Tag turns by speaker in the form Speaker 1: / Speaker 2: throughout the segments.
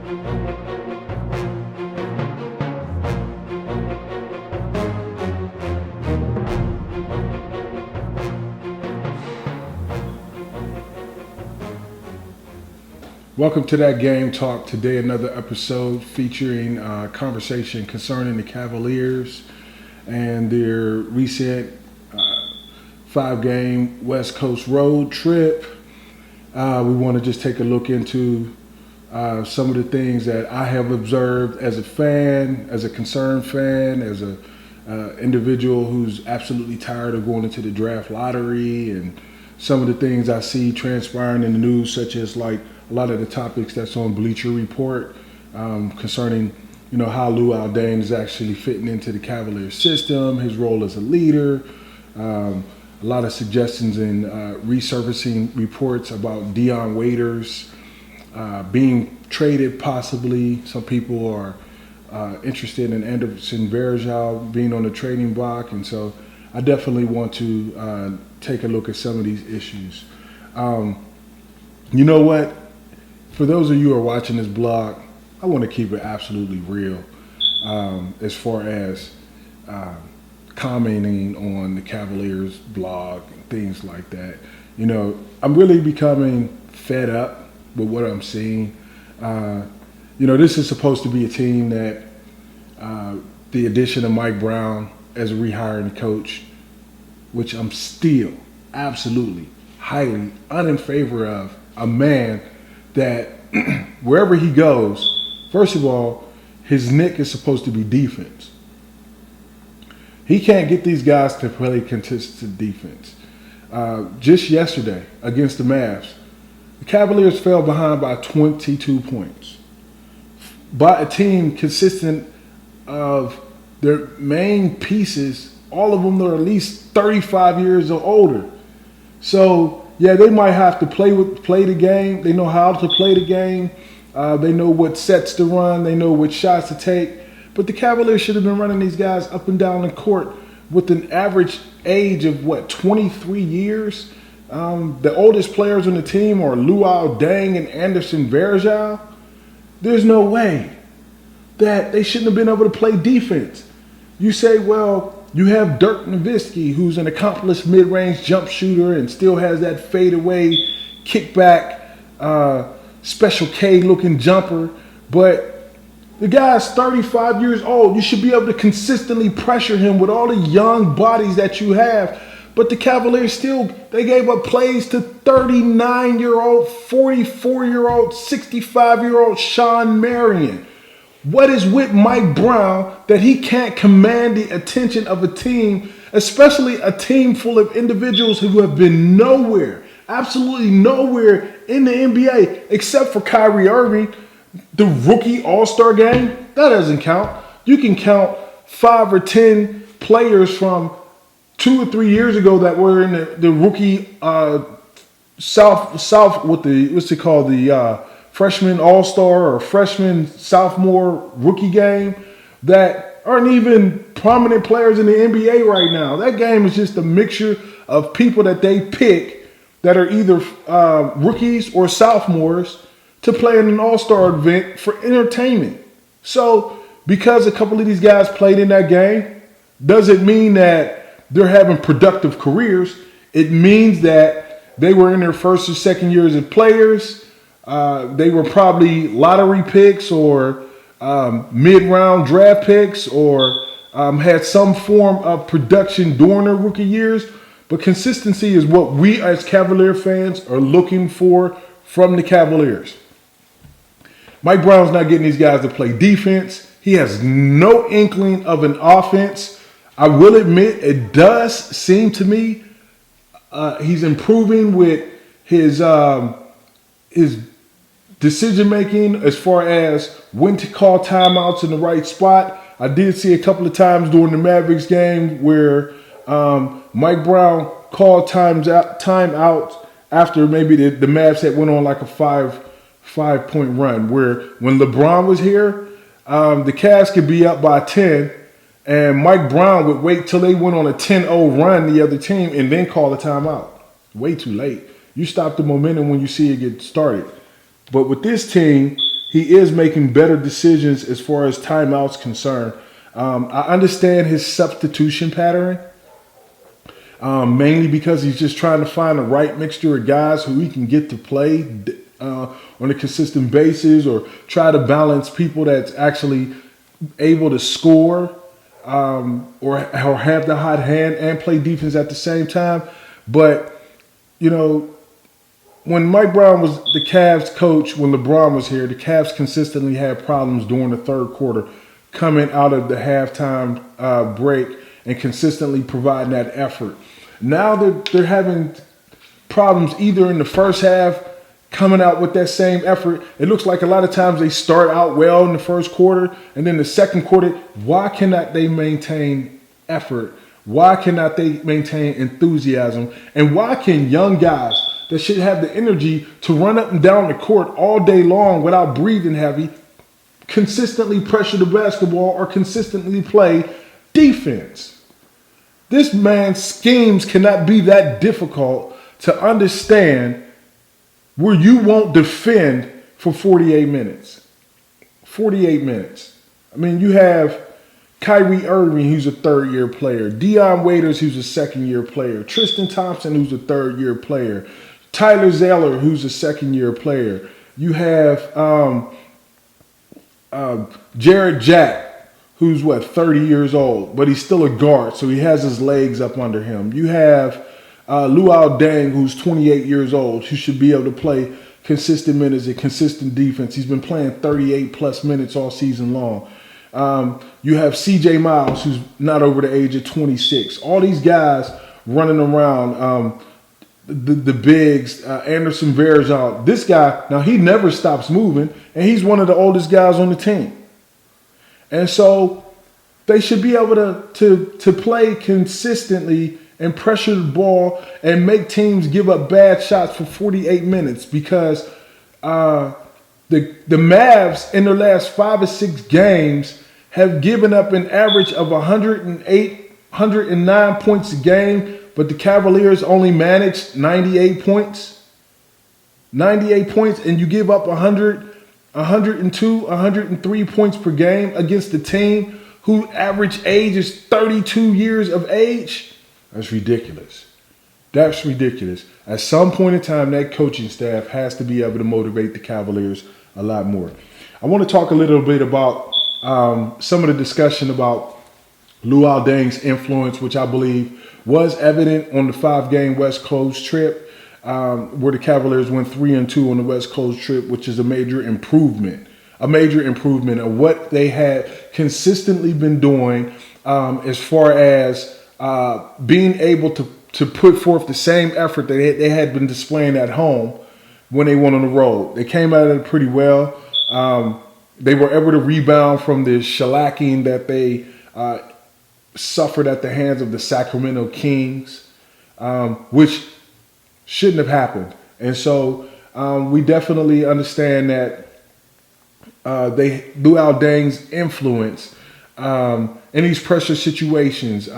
Speaker 1: Welcome to That Game Talk. Today, another episode featuring conversation concerning the Cavaliers and their recent 5-game West Coast road trip. We want to just take a look into some of the things that I have observed as a fan, as a concerned fan, as a individual who's absolutely tired of going into the draft lottery, and some of the things I see transpiring in the news, such as like a lot of the topics that's on Bleacher Report concerning, how Luol Deng is actually fitting into the Cavaliers system, his role as a leader. A lot of suggestions in resurfacing reports about Dion Waiters being traded possibly. Some people are interested in Anderson Varejao being on the trading block, and so I definitely want to take a look at some of these issues. You know what? For those of you who are watching this blog, I want to keep it absolutely real as far as commenting on the Cavaliers blog and things like that. I'm really becoming fed up with what I'm seeing. This is supposed to be a team that the addition of Mike Brown as a rehiring coach, which I'm still absolutely highly in favor of, a man that wherever he goes, first of all, his nick is supposed to be defense. He can't get these guys to play consistent defense. Just yesterday against the Mavs, the Cavaliers fell behind by 22 points. By a team consistent of their main pieces, all of them are at least 35 years or older. So, yeah, they might have to play the game. They know how to play the game. They know what sets to run. They know what shots to take. But the Cavaliers should have been running these guys up and down the court with an average age of, 23 years? The oldest players on the team are Luol Deng and Anderson Varejao. There's no way that they shouldn't have been able to play defense. You say, well, you have Dirk Nowitzki, who's an accomplished mid-range jump shooter and still has that fadeaway, kickback, Special K-looking jumper. But the guy's 35 years old. You should be able to consistently pressure him with all the young bodies that you have. But the Cavaliers they gave up plays to 39-year-old, 44-year-old, 65-year-old Sean Marion. What is with Mike Brown that he can't command the attention of a team, especially a team full of individuals who have been nowhere, absolutely nowhere in the NBA, except for Kyrie Irving, the rookie All-Star game? That doesn't count. You can count 5 or 10 players from 2 or 3 years ago that were in the rookie South with the, what's it called, the freshman all-star or freshman sophomore rookie game that aren't even prominent players in the NBA right now. That game is just a mixture of people that they pick that are either rookies or sophomores to play in an all-star event for entertainment. So because a couple of these guys played in that game doesn't mean that they're having productive careers. It means that they were in their first or second years as players. They were probably lottery picks or mid-round draft picks or had some form of production during their rookie years. But consistency is what we as Cavalier fans are looking for from the Cavaliers. Mike Brown's not getting these guys to play defense. He has no inkling of an offense. I will admit it does seem to me he's improving with his decision making as far as when to call timeouts in the right spot. I did see a couple of times during the Mavericks game where Mike Brown called timeout after maybe the Mavs had went on like a five-point run, where when LeBron was here, the Cavs could be up by 10, and Mike Brown would wait till they went on a 10-0 run, the other team, and then call a timeout. Way too late. You stop the momentum when you see it get started. But with this team, he is making better decisions as far as timeouts concerned. I understand his substitution pattern, mainly because he's just trying to find the right mixture of guys who he can get to play on a consistent basis, or try to balance people that's actually able to score or have the hot hand and play defense at the same time. But, you know, when Mike Brown was the Cavs coach, when LeBron was here, the Cavs consistently had problems during the third quarter, coming out of the halftime break and consistently providing that effort. Now they're having problems either in the first half, coming out with that same effort. It looks like a lot of times they start out well in the first quarter, and then the second quarter, why cannot they maintain effort? Why cannot they maintain enthusiasm? And why can young guys that should have the energy to run up and down the court all day long without breathing heavy consistently pressure the basketball or consistently play defense? This man's schemes cannot be that difficult to understand, where you won't defend for 48 minutes. 48 minutes. I mean, you have Kyrie Irving, who's a third-year player. Dion Waiters, who's a second-year player. Tristan Thompson, who's a third-year player. Tyler Zeller, who's a second-year player. You have Jared Jack, who's, 30 years old, but he's still a guard, so he has his legs up under him. You have Luol Deng, who's 28 years old, who should be able to play consistent minutes and consistent defense. He's been playing 38-plus minutes all season long. You have CJ Miles, who's not over the age of 26. All these guys running around, the bigs, Anderson Varejao. This guy, now he never stops moving, and he's one of the oldest guys on the team. And so they should be able to play consistently and pressure the ball and make teams give up bad shots for 48 minutes, because the Mavs in their last 5 or 6 games have given up an average of 108, 109 points a game, but the Cavaliers only managed 98 points. 98 points, and you give up 100, 102, 103 points per game against the team whose average age is 32 years of age. That's ridiculous. That's ridiculous. At some point in time, that coaching staff has to be able to motivate the Cavaliers a lot more. I want to talk a little bit about some of the discussion about Luol Deng's influence, which I believe was evident on the 5-game West Coast trip, where the Cavaliers went 3-2 on the West Coast trip, which is a major improvement of what they had consistently been doing as far as being able to put forth the same effort that they had been displaying at home when they went on the road. They came out of it pretty well. They were able to rebound from the shellacking that they suffered at the hands of the Sacramento Kings, which shouldn't have happened. And so we definitely understand that Luol Deng's influence in these pressure situations,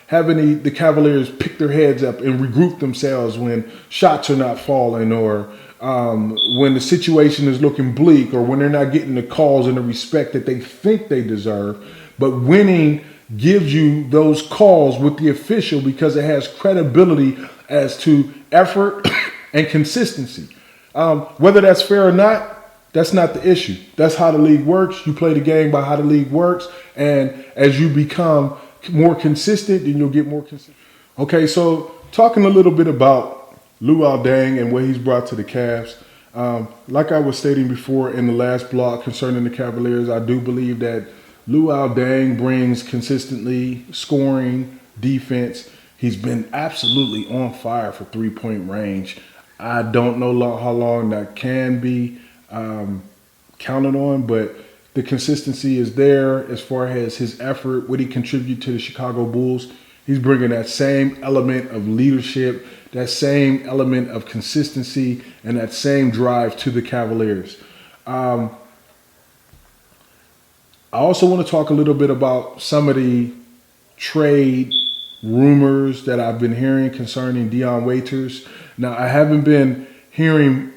Speaker 1: having the Cavaliers pick their heads up and regroup themselves when shots are not falling, or when the situation is looking bleak, or when they're not getting the calls and the respect that they think they deserve. But winning gives you those calls with the official because it has credibility as to effort and consistency. Whether that's fair or not, that's not the issue. That's how the league works. You play the game by how the league works. And as you become more consistent, then you'll get more consistent. Okay, so talking a little bit about Luol Deng and what he's brought to the Cavs. Like I was stating before in the last block concerning the Cavaliers, I do believe that Luol Deng brings consistently scoring, defense. He's been absolutely on fire for three-point range. I don't know how long that can be counted on, but the consistency is there as far as his effort, what he contributed to the Chicago Bulls. He's bringing that same element of leadership, that same element of consistency, and that same drive to the Cavaliers. I also want to talk a little bit about some of the trade rumors that I've been hearing concerning Dion Waiters. Now, I haven't been hearing,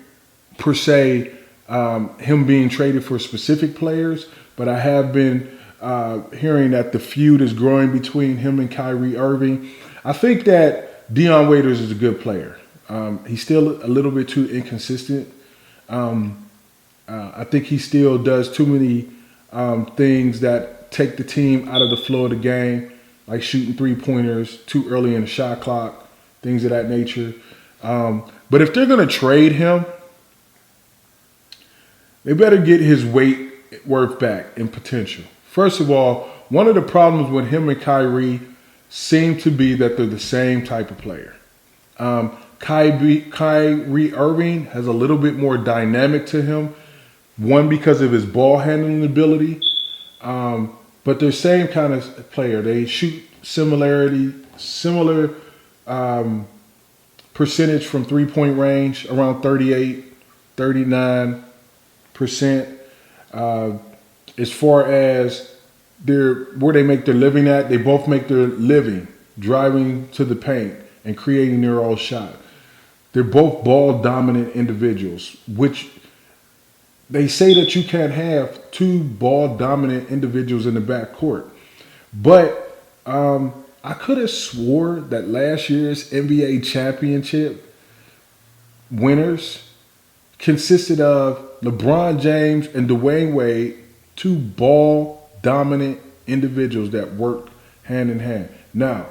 Speaker 1: per se, him being traded for specific players, but I have been hearing that the feud is growing between him and Kyrie Irving. I think that Dion Waiters is a good player. He's still a little bit too inconsistent. I think he still does too many things that take the team out of the flow of the game, like shooting three-pointers too early in the shot clock, things of that nature. But if they're going to trade him, they better get his weight worth back in potential. First of all, one of the problems with him and Kyrie seem to be that they're the same type of player. Kyrie Irving has a little bit more dynamic to him, one because of his ball handling ability, but they're same kind of player. They shoot similar percentage from three-point range, around 38, 39%. As far as where they make their living at, they both make their living driving to the paint and creating their own shot. They're both ball-dominant individuals, which they say that you can't have two ball-dominant individuals in the backcourt. But I could have swore that last year's NBA championship winners consisted of LeBron James and Dwayne Wade, two ball-dominant individuals that worked hand in hand. Now,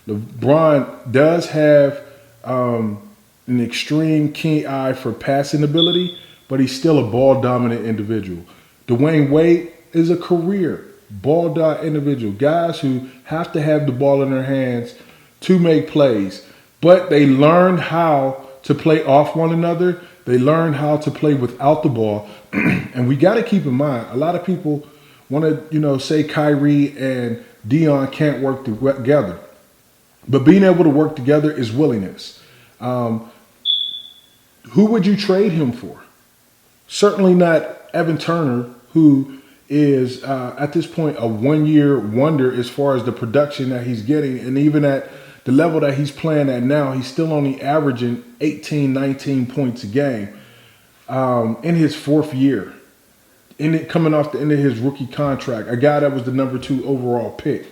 Speaker 1: LeBron does have an extreme keen eye for passing ability, but he's still a ball-dominant individual. Dwayne Wade is a career ball-dominant individual. Guys who have to have the ball in their hands to make plays, but they learn how to play off one another. They learn how to play without the ball. And we got to keep in mind, a lot of people want to, say Kyrie and Dion can't work together. But being able to work together is willingness. Who would you trade him for? Certainly not Evan Turner, who is at this point a one-year wonder as far as the production that he's getting. And even at the level that he's playing at now, he's still only averaging 18, 19 points a game in his fourth year. Coming off the end of his rookie contract, a guy that was the number 2 overall pick.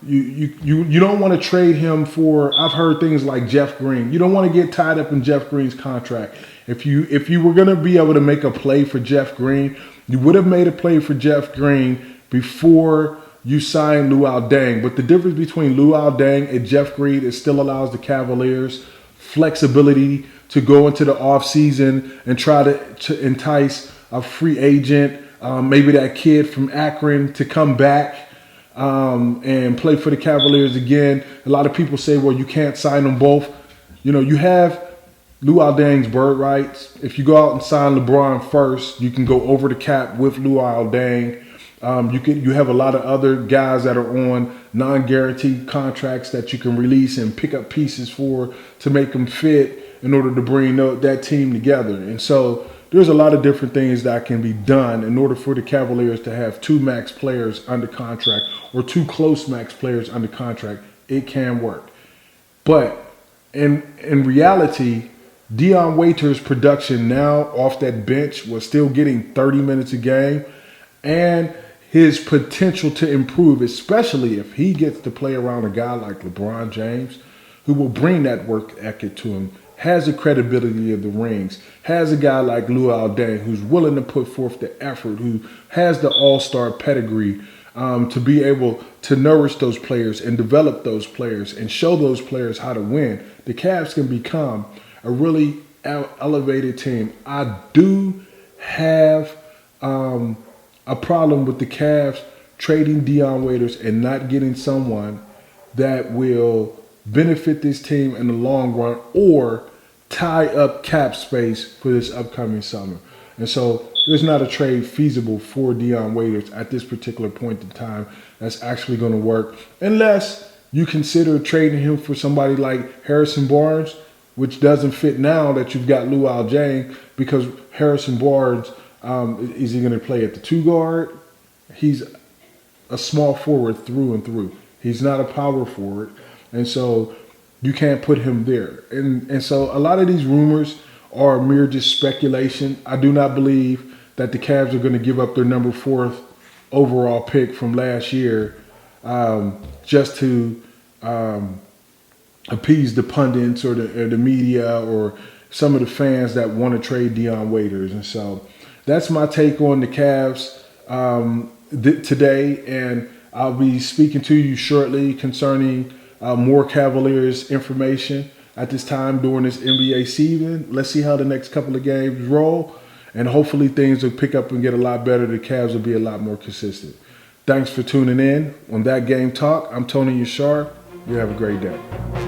Speaker 1: You don't want to trade him for, I've heard things like Jeff Green. You don't want to get tied up in Jeff Green's contract. If you were going to be able to make a play for Jeff Green, you would have made a play for Jeff Green before you signed Luol Deng. But the difference between Luol Deng and Jeff Green, it still allows the Cavaliers flexibility to go into the offseason and try to entice a free agent, maybe that kid from Akron, to come back and play for the Cavaliers again. A lot of people say, well, you can't sign them both. You have Luol Deng's bird rights. If you go out and sign LeBron first, you can go over the cap with Luol Deng. You have a lot of other guys that are on non-guaranteed contracts that you can release and pick up pieces for to make them fit in order to bring that team together. And so there's a lot of different things that can be done in order for the Cavaliers to have 2 max players under contract or 2 close max players under contract. It can work. But in reality, Dion Waiters' production now off that bench was still getting 30 minutes a game, and his potential to improve, especially if he gets to play around a guy like LeBron James, who will bring that work ethic to him, has the credibility of the rings, has a guy like Luol Deng who's willing to put forth the effort, who has the all-star pedigree to be able to nourish those players and develop those players and show those players how to win. The Cavs can become a really elevated team. I do have a problem with the Cavs trading Dion Waiters and not getting someone that will benefit this team in the long run or tie up cap space for this upcoming summer. And so there's not a trade feasible for Dion Waiters at this particular point in time that's actually going to work, unless you consider trading him for somebody like Harrison Barnes, which doesn't fit now that you've got Luol Deng, because Harrison Barnes, is he going to play at the 2 guard? He's a small forward through and through. He's not a power forward. And so you can't put him there. And so a lot of these rumors are mere just speculation. I do not believe that the Cavs are going to give up their number 4th overall pick from last year just to appease the pundits or the media or some of the fans that want to trade Dion Waiters. And so that's my take on the Cavs today. And I'll be speaking to you shortly concerning more Cavaliers information at this time during this NBA season. Let's see how the next couple of games roll. And hopefully things will pick up and get a lot better. The Cavs will be a lot more consistent. Thanks for tuning in on That Game Talk. I'm Tony Yashra'al. You have a great day.